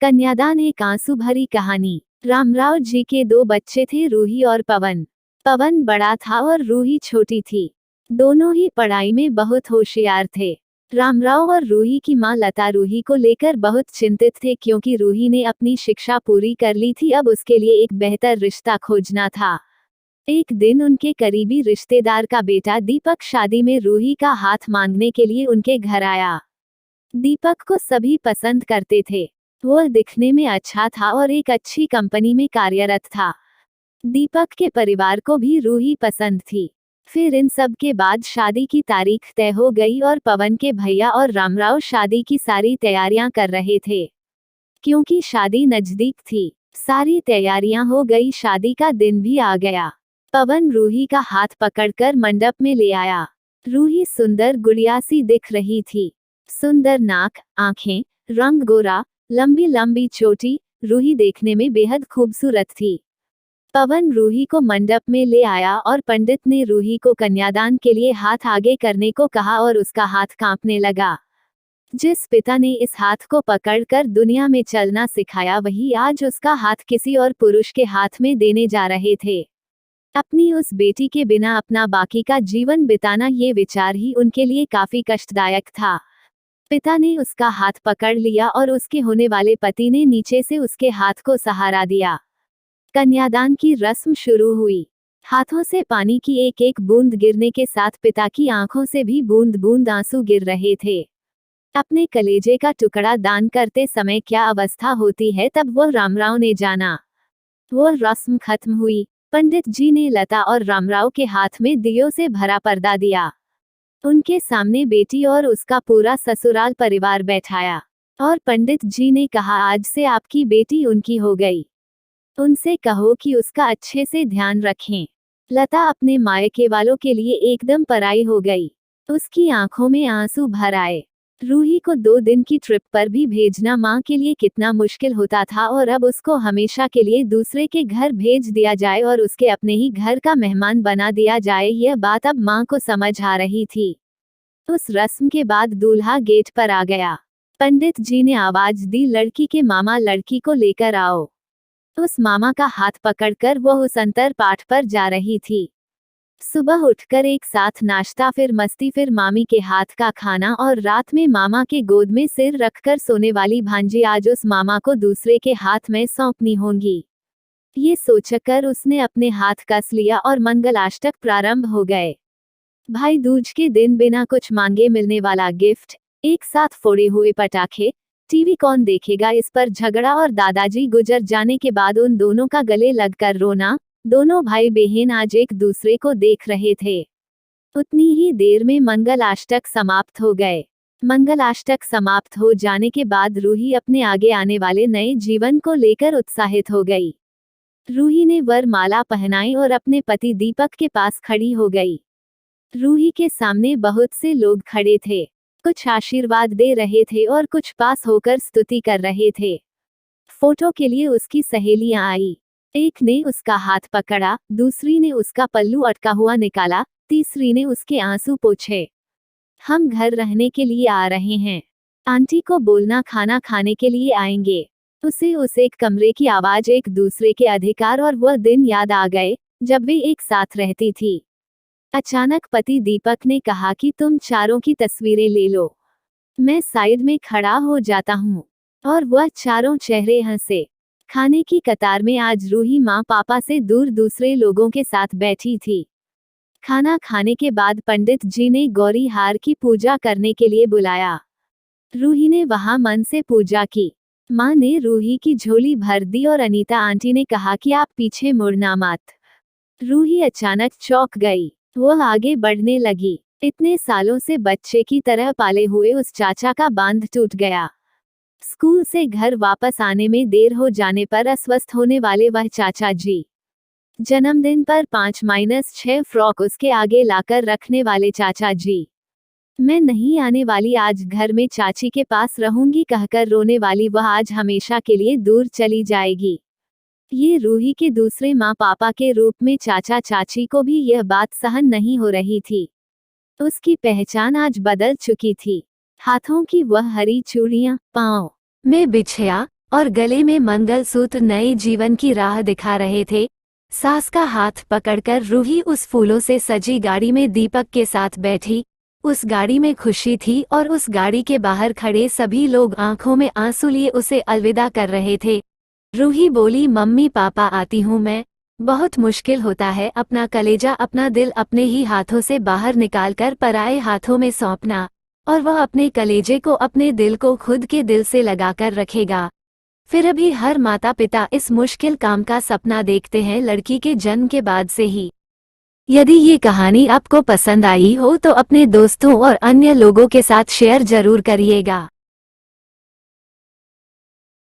कन्यादान एक आंसू भरी कहानी। रामराव जी के दो बच्चे थे, रूही और पवन। पवन बड़ा था और रूही छोटी थी। दोनों ही पढ़ाई में बहुत होशियार थे। रामराव और रूही की मां लता रूही को लेकर बहुत चिंतित थे, क्योंकि रूही ने अपनी शिक्षा पूरी कर ली थी। अब उसके लिए एक बेहतर रिश्ता खोजना था। एक दिन उनके करीबी रिश्तेदार का बेटा दीपक शादी में रूही का हाथ मांगने के लिए उनके घर आया। दीपक को सभी पसंद करते थे। वह दिखने में अच्छा था और एक अच्छी कंपनी में कार्यरत था। दीपक के परिवार को भी रूही पसंद थी। फिर इन सब के बाद शादी की तारीख तय हो गई और पवन के भैया और रामराव शादी की सारी तैयारियां कर रहे थे। क्योंकि शादी नजदीक थी, सारी तैयारियां हो गई, शादी का दिन भी आ गया। पवन रूही का हाथ पकड़कर मंडप में ले आया। रूही सुंदर गुड़िया सी दिख रही थी। सुंदर नाक, आंखें, रंग गोरा, लंबी लंबी चोटी। रूही देखने में बेहद खूबसूरत थी। पवन रूही को मंडप में ले आया और पंडित ने रूही को कन्यादान के लिए हाथ आगे करने को कहा और उसका हाथ कांपने लगा। जिस पिता ने इस हाथ को पकड़कर दुनिया में चलना सिखाया, वही आज उसका हाथ किसी और पुरुष के हाथ में देने जा रहे थे। अपनी उस बेटी के बिना अपना बाकी का जीवन बिताना, ये विचार ही उनके लिए काफी कष्टदायक था। पिता ने उसका हाथ पकड़ लिया और उसके होने वाले पति ने नीचे से उसके हाथ को सहारा दिया। कन्यादान की रस्म शुरू हुई। हाथों से पानी की एक एक बूंद गिरने के साथ पिता की आंखों से भी बूंद बूंद आंसू गिर रहे थे। अपने कलेजे का टुकड़ा दान करते समय क्या अवस्था होती है, तब वह रामराव ने जाना। वह रस्म खत्म हुई। पंडित जी ने लता और रामराव के हाथ में दियों से भरा पर्दा दिया। उनके सामने बेटी और उसका पूरा ससुराल परिवार बैठाया और पंडित जी ने कहा, आज से आपकी बेटी उनकी हो गई। उनसे कहो कि उसका अच्छे से ध्यान रखें। लता अपने मायके वालों के लिए एकदम पराई हो गई। उसकी आंखों में आंसू भर आए। रूही को 2 दिन की ट्रिप पर भी भेजना मां के लिए कितना मुश्किल होता था, और अब उसको हमेशा के लिए दूसरे के घर भेज दिया जाए और उसके अपने ही घर का मेहमान बना दिया जाए, यह बात अब मां को समझ आ रही थी। उस रस्म के बाद दूल्हा गेट पर आ गया। पंडित जी ने आवाज दी, लड़की के मामा लड़की को लेकर आओ। उस मामा का हाथ पकड़कर वह उस अंतर पाठ पर जा रही थी। सुबह उठकर एक साथ नाश्ता, फिर मस्ती, फिर मामी के हाथ का खाना और रात में मामा के गोद में सिर रखकर सोने वाली भांजी आज उस मामा को दूसरे के हाथ में सौंपनी होंगी। ये सोचकर उसने अपने हाथ कस लिया और मंगलाष्टक प्रारंभ हो गए। भाई दूज के दिन बिना कुछ मांगे मिलने वाला गिफ्ट, एक साथ फोड़े हुए पटाखे, टीवी कौन देखेगा इस पर झगड़ा और दादाजी गुजर जाने के बाद उन दोनों का गले लगकर रोना। दोनों भाई बहन आज एक दूसरे को देख रहे थे। उतनी ही देर में मंगलाष्टक समाप्त हो गए। मंगलाष्टक समाप्त हो जाने के बाद रूही अपने आगे आने वाले नए जीवन को लेकर उत्साहित हो गई। रूही ने वरमाला पहनाई और अपने पति दीपक के पास खड़ी हो गई। रूही के सामने बहुत से लोग खड़े थे। कुछ आशीर्वाद दे रहे थे और कुछ पास होकर स्तुति कर रहे थे। फोटो के लिए उसकी सहेलियां आई। एक ने उसका हाथ पकड़ा, दूसरी ने उसका पल्लू अटका हुआ निकाला, तीसरी ने उसके आंसू पोंछे। हम घर रहने के लिए आ रहे हैं। आंटी को बोलना खाना खाने के लिए आएंगे। उसे उस एक कमरे की आवाज, एक दूसरे के अधिकार और वह दिन याद आ गए जब वे एक साथ रहती थी। अचानक पति दीपक ने कहा कि तुम चारों की तस्वीरें ले लो। मैं साइड में खड़ा हो जाता हूँ। और वह चारों चेहरे हंसे। खाने की कतार में आज रूही माँ पापा से दूर दूसरे लोगों के साथ बैठी थी। खाना खाने के बाद पंडित जी ने गौरी हार की पूजा करने के लिए बुलाया। रूही ने वहां मन से पूजा की। माँ ने रूही की झोली भर दी और अनीता आंटी ने कहा कि आप पीछे मुड़ना मत। रूही अचानक चौंक गई। वह आगे बढ़ने लगी। इतने सालों से बच्चे की तरह पाले हुए उस चाचा का बांध टूट गया। स्कूल से घर वापस आने में देर हो जाने पर अस्वस्थ होने वाले वह चाचा जी। जन्मदिन पर 5-6 फ्रॉक उसके आगे लाकर रखने वाले चाचा जी। मैं नहीं आने वाली, आज घर में चाची के पास रहूंगी कहकर रोने वाली वह आज हमेशा के लिए दूर चली जाएगी। ये रूही के दूसरे माँ पापा के रूप में चाचा चाची को भी यह बात सहन नहीं हो रही थी। उसकी पहचान आज बदल चुकी थी। हाथों की वह हरी चूड़ियां, पाँव में बिछिया, और गले में मंगलसूत्र नए जीवन की राह दिखा रहे थे। सास का हाथ पकड़कर रूही उस फूलों से सजी गाड़ी में दीपक के साथ बैठी। उस गाड़ी में खुशी थी और उस गाड़ी के बाहर खड़े सभी लोग आंखों में आंसू लिए उसे अलविदा कर रहे थे। रूही बोली, मम्मी पापा आती हूँ मैं। बहुत मुश्किल होता है अपना कलेजा, अपना दिल अपने ही हाथों से बाहर निकालकर पराए हाथों में सौंपना, और वह अपने कलेजे को, अपने दिल को खुद के दिल से लगाकर रखेगा। फिर भी हर माता पिता इस मुश्किल काम का सपना देखते हैं लड़की के जन्म के बाद से ही। यदि ये कहानी आपको पसंद आई हो तो अपने दोस्तों और अन्य लोगों के साथ शेयर जरूर करिएगा।